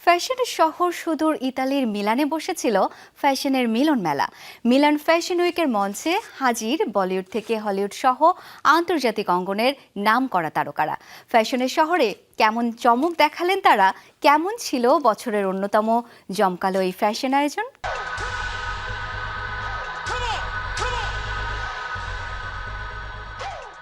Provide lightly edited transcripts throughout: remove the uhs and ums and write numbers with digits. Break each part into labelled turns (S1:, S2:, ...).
S1: ফ্যাশনের শহর সুদূর ইতালির মিলানে বসেছিল ফ্যাশনের মিলন মেলা। মিলান ফ্যাশন উইকের মঞ্চে হাজির বলিউড থেকে হলিউড সহ আন্তর্জাতিক অঙ্গনের নামকরা তারকারা। ফ্যাশনের শহরে কেমন চমক দেখালেন তারা, কেমন ছিল বছরের অন্যতম জমকালো এই ফ্যাশন আয়োজন।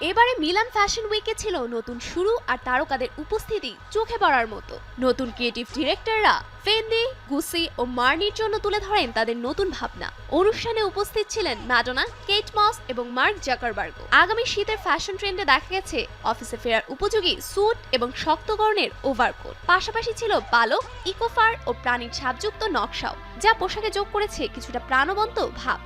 S2: এবারে মিলান ফ্যাশন উইকে ছিল নতুন শুরু আর তারকাদের উপস্থিতি চোখে পড়ার মতো। নতুন ক্রিয়েটিভ ডিরেক্টররা ফেন্ডি, গুসি ও মার্নির জন্য তুলে ধরেন তাদের নতুন ভাবনা। অনুষ্ঠানে উপস্থিত ছিলেন ম্যাডোনা, কেট মস এবং মার্ক জাকারবার্গও। আগামী শীতের ফ্যাশন ট্রেন্ডে দেখা গেছে অফিসে ফেরার উপযোগী স্যুট এবং শক্ত গড়নের ওভারকোট। পাশাপাশি ছিল পালক, ইকোফার ও প্রাণীর ছাপযুক্ত নকশাও, যা পোশাকে যোগ করেছে কিছুটা প্রাণবন্ত ভাব।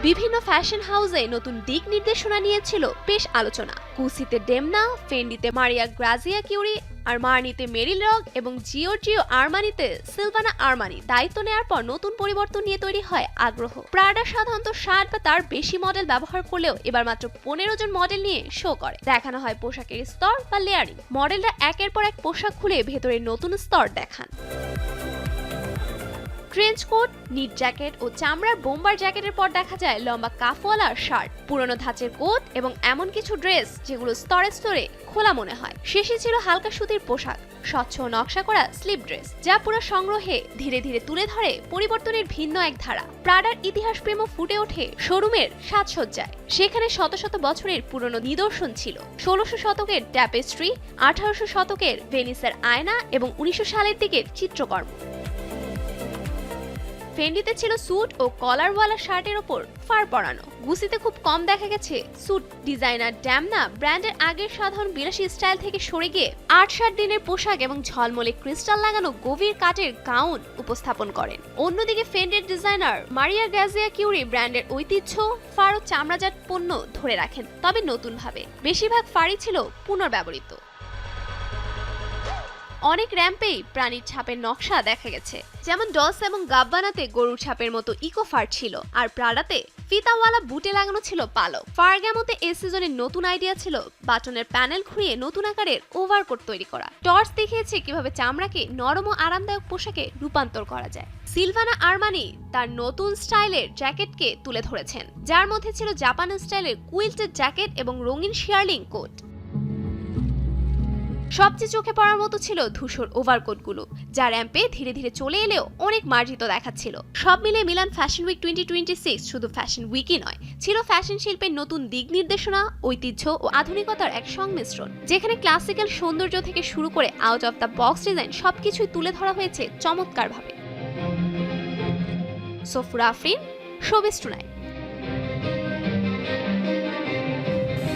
S2: বিভিন্ন ফ্যাশন হাউসে নতুন দিক নির্দেশনা নিয়েছিল বেশ আলোচনা। গুসিতে ডেমনা, ফেন্ডিতে মারিয়া গ্রাজিয়া কিউরি, আর মার্নিতে মেরিল রগ এবং জিওর্জিও আরমানিতে সিলভানা আরমানি দায়িত্ব নেওয়ার পর নতুন পরিবর্তন নিয়ে তৈরি হয় আগ্রহ। প্রাডা সাধারণত 60 বা তার বেশি মডেল ব্যবহার করলেও এবার মাত্র 15 জন মডেল নিয়ে শো করে। দেখানো হয় পোশাকের স্তর বা লেয়ারিং। মডেলরা একের পর এক পোশাক খুলে ভেতরের নতুন স্তর দেখান। ট্রেঞ্চ কোট, নিট জ্যাকেট ও চামড়ার বোম্বার জ্যাকেটের পর দেখা যায় লম্বা কাফওয়ালা শার্ট, পুরনো ধাঁচের কোট এবং এমন কিছু ড্রেস যেগুলো স্তরে স্তরে খোলা মনে হয়। শেষে ছিল হালকা সুতির পোশাক, স্বচ্ছ নকশা করা স্লিপ ড্রেস, যা পুরো সংগ্রহে ধীরে ধীরে তুলে ধরে পরিবর্তনের ভিন্ন এক ধারা। প্রাডার ইতিহাস প্রেমও ফুটে ওঠে শোরুমের সাজসজ্জায়। সেখানে শত শত বছরের পুরনো নিদর্শন ছিল। 1600 শতকের ট্যাপেস্ট্রি, 1800 শতকের ভেনিসের আয়না এবং 1900 সালের দিকের চিত্রকর্ম। ফেন্ডিতে ছিল স্যুট ও কলারওয়ালা শার্টের ওপর ফার পরানো। গুসিতে খুব কম দেখা গেছে স্যুট। ডিজাইনার ড্যামনা ব্র্যান্ডের আগের সাধারণ বিলাসী স্টাইল থেকে সরে গিয়ে 8-7 দিনের পোশাক এবং ঝলমলে ক্রিস্টাল লাগানো গভীর কাঠের গাউন উপস্থাপন করেন। অন্যদিকে ফেন্ডের ডিজাইনার মারিয়া গ্রাজিয়া কিউরি ব্র্যান্ডের ঐতিহ্য, ফার ও চামড়াজাত পণ্য ধরে রাখেন, তবে নতুনভাবে। বেশিরভাগ ফারই ছিল পুনর্ব্যবহৃত। অনেক র্যাম্পেই প্রাণীর ছাপের নকশা দেখা গেছে, যেমন ডলস এবং গাব্বানাতে গরুর ছাপের মতো ইকোফার ছিল, আর প্রাডাতে ফিতাওয়ালা বুটে লাগানো ছিল পালক। ফারগ্যামোতে এই সিজনের নতুন আইডিয়া ছিল বাটনের প্যানেল ঘুরিয়ে নতুন আকারের ওভারকোট তৈরি করা। টর্চ দেখিয়েছে কিভাবে চামড়াকে নরম ও আরামদায়ক পোশাকে রূপান্তর করা যায়। সিলভানা আরমানি তার নতুন স্টাইলের জ্যাকেটকে তুলে ধরেছেন, যার মধ্যে ছিল জাপানি স্টাইলের কুইল্টেড জ্যাকেট এবং রঙিন শিয়ারলিং কোট। সবচেয়ে চোখে পড়ার মতো ছিল ধূসর ওভারকোটগুলো, যা র্যাম্পে ধীরে ধীরে চলে এলেও অনেক মার্জিত দেখাচ্ছিল। সব মিলে মিলান ফ্যাশন উইক 2026 শুধু ফ্যাশন উইকই নয়, ছিল ফ্যাশন শিল্পের নতুন দিক নির্দেশনা, ঐতিহ্য ও আধুনিকতার এক সংমিশ্রণ, যেখানে ক্লাসিক্যাল সৌন্দর্য থেকে শুরু করে out of the box design সবকিছুই তুলে ধরা হয়েছে চমৎকারভাবে। সোফুরা আফরিন, শোবিজ টুনাইট।